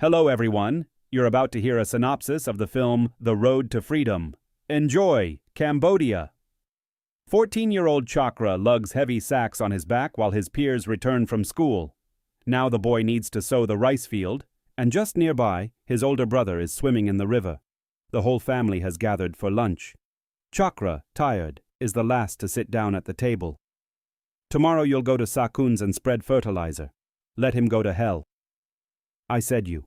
Hello everyone, you're about to hear a synopsis of the film The Road to Freedom. Enjoy, Cambodia! 14-year-old Chakra lugs heavy sacks on his back while his peers return from school. Now the boy needs to sow the rice field, and just nearby, his older brother is swimming in the river. The whole family has gathered for lunch. Chakra, tired, is the last to sit down at the table. Tomorrow you'll go to Sakun's and spread fertilizer. Let him go to hell. I said you.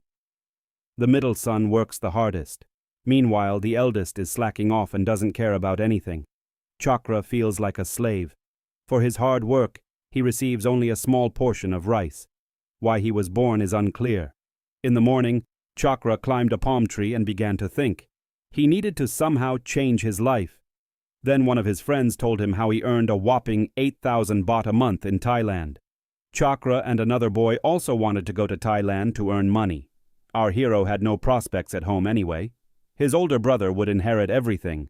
The middle son works the hardest. Meanwhile, the eldest is slacking off and doesn't care about anything. Chakra feels like a slave. For his hard work, he receives only a small portion of rice. Why he was born is unclear. In the morning, Chakra climbed a palm tree and began to think. He needed to somehow change his life. Then one of his friends told him how he earned a whopping 8,000 baht a month in Thailand. Chakra and another boy also wanted to go to Thailand to earn money. Our hero had no prospects at home anyway. His older brother would inherit everything.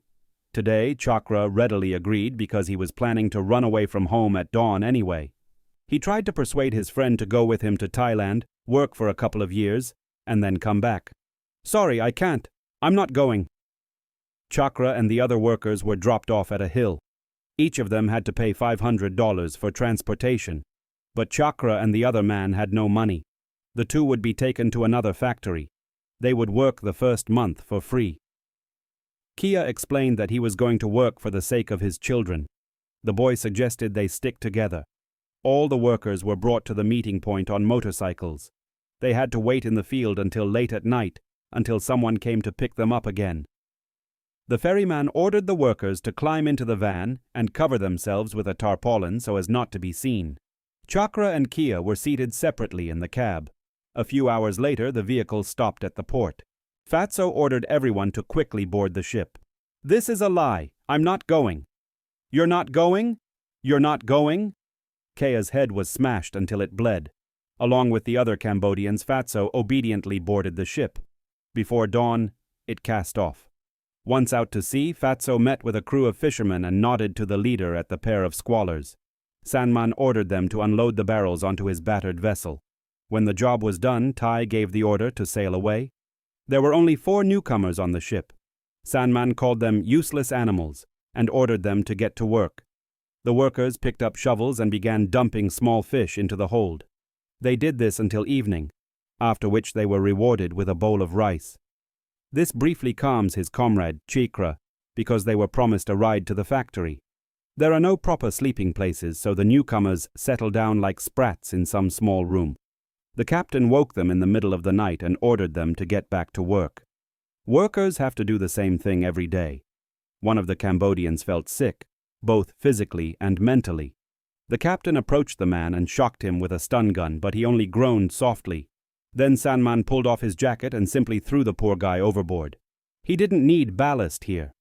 Today, Chakra readily agreed because he was planning to run away from home at dawn anyway. He tried to persuade his friend to go with him to Thailand, work for a couple of years, and then come back. Sorry, I can't. I'm not going. Chakra and the other workers were dropped off at a hill. Each of them had to pay $500 for transportation. But Chakra and the other man had no money. The two would be taken to another factory. They would work the first month for free. Kia explained that he was going to work for the sake of his children. The boy suggested they stick together. All the workers were brought to the meeting point on motorcycles. They had to wait in the field until late at night, until someone came to pick them up again. The ferryman ordered the workers to climb into the van and cover themselves with a tarpaulin so as not to be seen. Chakra and Kia were seated separately in the cab. A few hours later, the vehicle stopped at the port. Fatso ordered everyone to quickly board the ship. This is a lie. I'm not going. You're not going? You're not going? Kia's head was smashed until it bled. Along with the other Cambodians, Fatso obediently boarded the ship. Before dawn, it cast off. Once out to sea, Fatso met with a crew of fishermen and nodded to the leader at the pair of squallers. Sanman ordered them to unload the barrels onto his battered vessel. When the job was done, Tai gave the order to sail away. There were only 4 newcomers on the ship. Sanman called them useless animals and ordered them to get to work. The workers picked up shovels and began dumping small fish into the hold. They did this until evening, after which they were rewarded with a bowl of rice. This briefly calms his comrade, Chikra, because they were promised a ride to the factory. There are no proper sleeping places, so the newcomers settle down like sprats in some small room. The captain woke them in the middle of the night and ordered them to get back to work. Workers have to do the same thing every day. One of the Cambodians felt sick, both physically and mentally. The captain approached the man and shocked him with a stun gun, but he only groaned softly. Then Sanman pulled off his jacket and simply threw the poor guy overboard. He didn't need ballast here.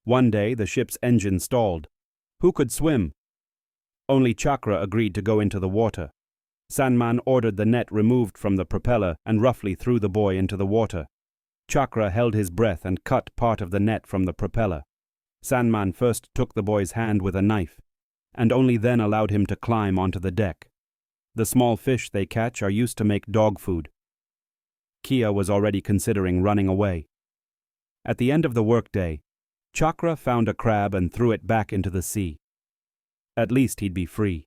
One day, the ship's engine stalled. Who could swim? Only Chakra agreed to go into the water. Sanman ordered the net removed from the propeller and roughly threw the boy into the water. Chakra held his breath and cut part of the net from the propeller. Sanman first took the boy's hand with a knife, and only then allowed him to climb onto the deck. The small fish they catch are used to make dog food. Kia was already considering running away. At the end of the workday, Chakra found a crab and threw it back into the sea. At least he'd be free.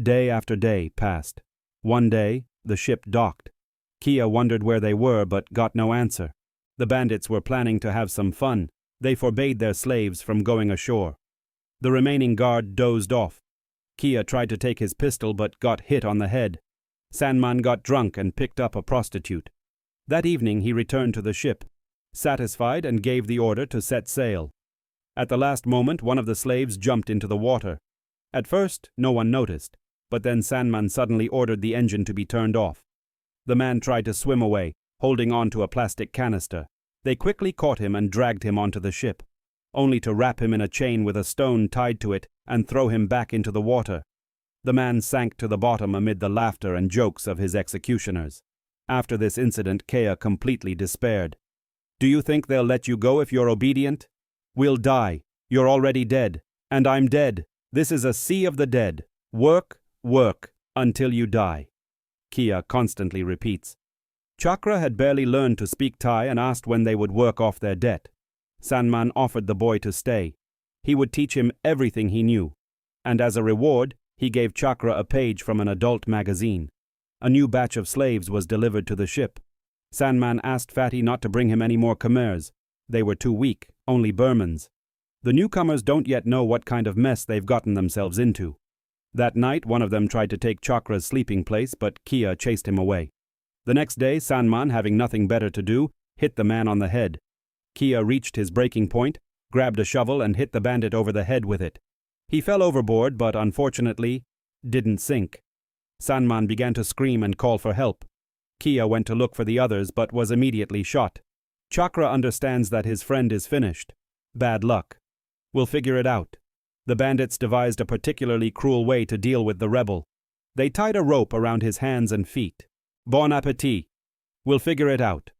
Day after day passed. One day, the ship docked. Kia wondered where they were but got no answer. The bandits were planning to have some fun. They forbade their slaves from going ashore. The remaining guard dozed off. Kia tried to take his pistol but got hit on the head. Sanman got drunk and picked up a prostitute. That evening he returned to the ship, satisfied, and gave the order to set sail. At the last moment, one of the slaves jumped into the water. At first, no one noticed, but then Sanman suddenly ordered the engine to be turned off. The man tried to swim away, holding on to a plastic canister. They quickly caught him and dragged him onto the ship, only to wrap him in a chain with a stone tied to it and throw him back into the water. The man sank to the bottom amid the laughter and jokes of his executioners. After this incident, Kea completely despaired. Do you think they'll let you go if you're obedient? We'll die. You're already dead. And I'm dead. This is a sea of the dead. Work, work, until you die. Kia constantly repeats. Chakra had barely learned to speak Thai and asked when they would work off their debt. Sanman offered the boy to stay. He would teach him everything he knew. And as a reward, he gave Chakra a page from an adult magazine. A new batch of slaves was delivered to the ship. Sanman asked Fatty not to bring him any more Khmers. They were too weak, only Burmans. The newcomers don't yet know what kind of mess they've gotten themselves into. That night, one of them tried to take Chakra's sleeping place, but Kia chased him away. The next day, Sanman, having nothing better to do, hit the man on the head. Kia reached his breaking point, grabbed a shovel and hit the bandit over the head with it. He fell overboard, but unfortunately, didn't sink. Sanman began to scream and call for help. Kia went to look for the others, but was immediately shot. Chakra understands that his friend is finished. Bad luck. We'll figure it out. The bandits devised a particularly cruel way to deal with the rebel. They tied a rope around his hands and feet. Bon appetit. We'll figure it out.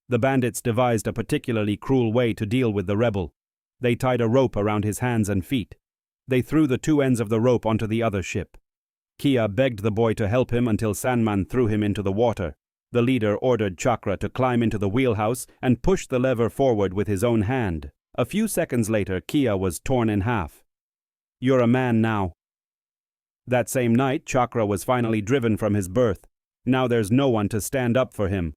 The bandits devised a particularly cruel way to deal with the rebel. They tied a rope around his hands and feet. They threw the two ends of the rope onto the other ship. Kia begged the boy to help him until Sanman threw him into the water. The leader ordered Chakra to climb into the wheelhouse and push the lever forward with his own hand. A few seconds later, Kia was torn in half. You're a man now. That same night, Chakra was finally driven from his berth. Now there's no one to stand up for him.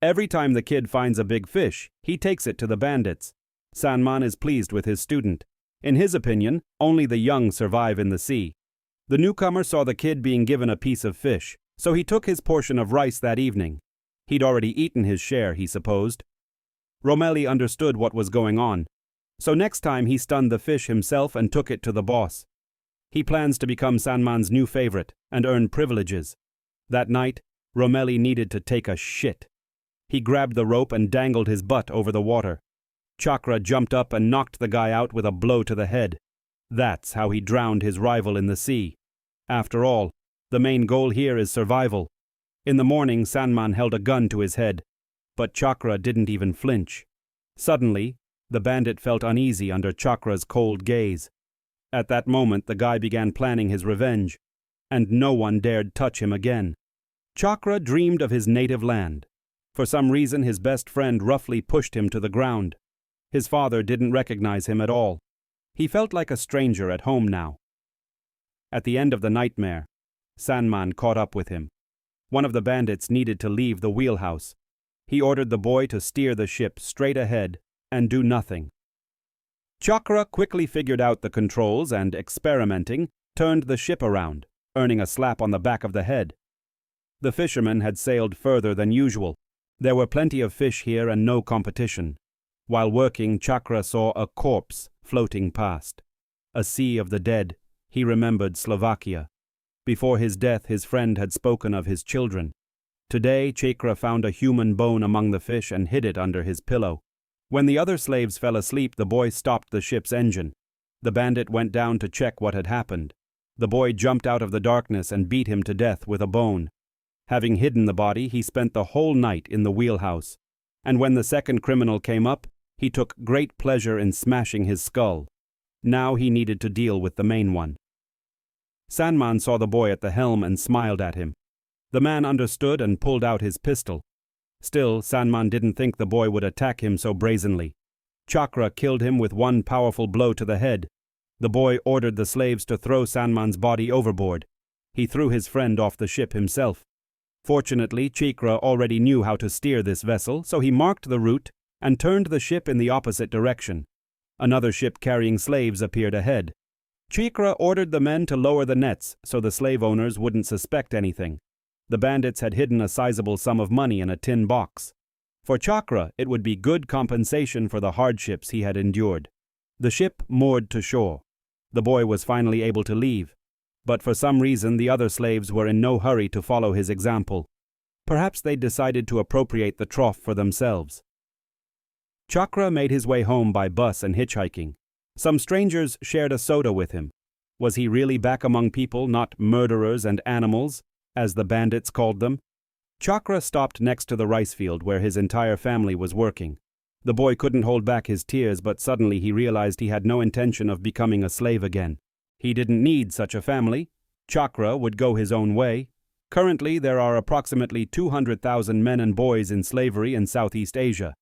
Every time the kid finds a big fish, he takes it to the bandits. Sanman is pleased with his student. In his opinion, only the young survive in the sea. The newcomer saw the kid being given a piece of fish, so he took his portion of rice that evening. He'd already eaten his share, he supposed. Romeli understood what was going on. So next time he stunned the fish himself and took it to the boss. He plans to become Sanman's new favorite and earn privileges. That night, Romeli needed to take a shit. He grabbed the rope and dangled his butt over the water. Chakra jumped up and knocked the guy out with a blow to the head. That's how he drowned his rival in the sea. After all, the main goal here is survival. In the morning, Sanman held a gun to his head, but Chakra didn't even flinch. Suddenly, the bandit felt uneasy under Chakra's cold gaze. At that moment, the guy began planning his revenge, and no one dared touch him again. Chakra dreamed of his native land. For some reason, his best friend roughly pushed him to the ground. His father didn't recognize him at all. He felt like a stranger at home now. At the end of the nightmare, Sanman caught up with him. One of the bandits needed to leave the wheelhouse. He ordered the boy to steer the ship straight ahead and do nothing. Chakra quickly figured out the controls and, experimenting, turned the ship around, earning a slap on the back of the head. The fishermen had sailed further than usual. There were plenty of fish here and no competition. While working, Chakra saw a corpse floating past. A sea of the dead. He remembered Slovakia. Before his death, his friend had spoken of his children. Today, Chakra found a human bone among the fish and hid it under his pillow. When the other slaves fell asleep, the boy stopped the ship's engine. The bandit went down to check what had happened. The boy jumped out of the darkness and beat him to death with a bone. Having hidden the body, he spent the whole night in the wheelhouse. And when the second criminal came up, he took great pleasure in smashing his skull. Now he needed to deal with the main one. Sanman saw the boy at the helm and smiled at him. The man understood and pulled out his pistol. Still, Sanman didn't think the boy would attack him so brazenly. Chakra killed him with one powerful blow to the head. The boy ordered the slaves to throw Sanman's body overboard. He threw his friend off the ship himself. Fortunately, Chakra already knew how to steer this vessel, so he marked the route and turned the ship in the opposite direction. Another ship carrying slaves appeared ahead. Chakra ordered the men to lower the nets so the slave owners wouldn't suspect anything. The bandits had hidden a sizable sum of money in a tin box. For Chakra, it would be good compensation for the hardships he had endured. The ship moored to shore. The boy was finally able to leave. But for some reason, the other slaves were in no hurry to follow his example. Perhaps they decided to appropriate the trough for themselves. Chakra made his way home by bus and hitchhiking. Some strangers shared a soda with him. Was he really back among people, not murderers and animals, as the bandits called them? Chakra stopped next to the rice field where his entire family was working. The boy couldn't hold back his tears, but suddenly he realized he had no intention of becoming a slave again. He didn't need such a family. Chakra would go his own way. Currently, there are approximately 200,000 men and boys in slavery in Southeast Asia.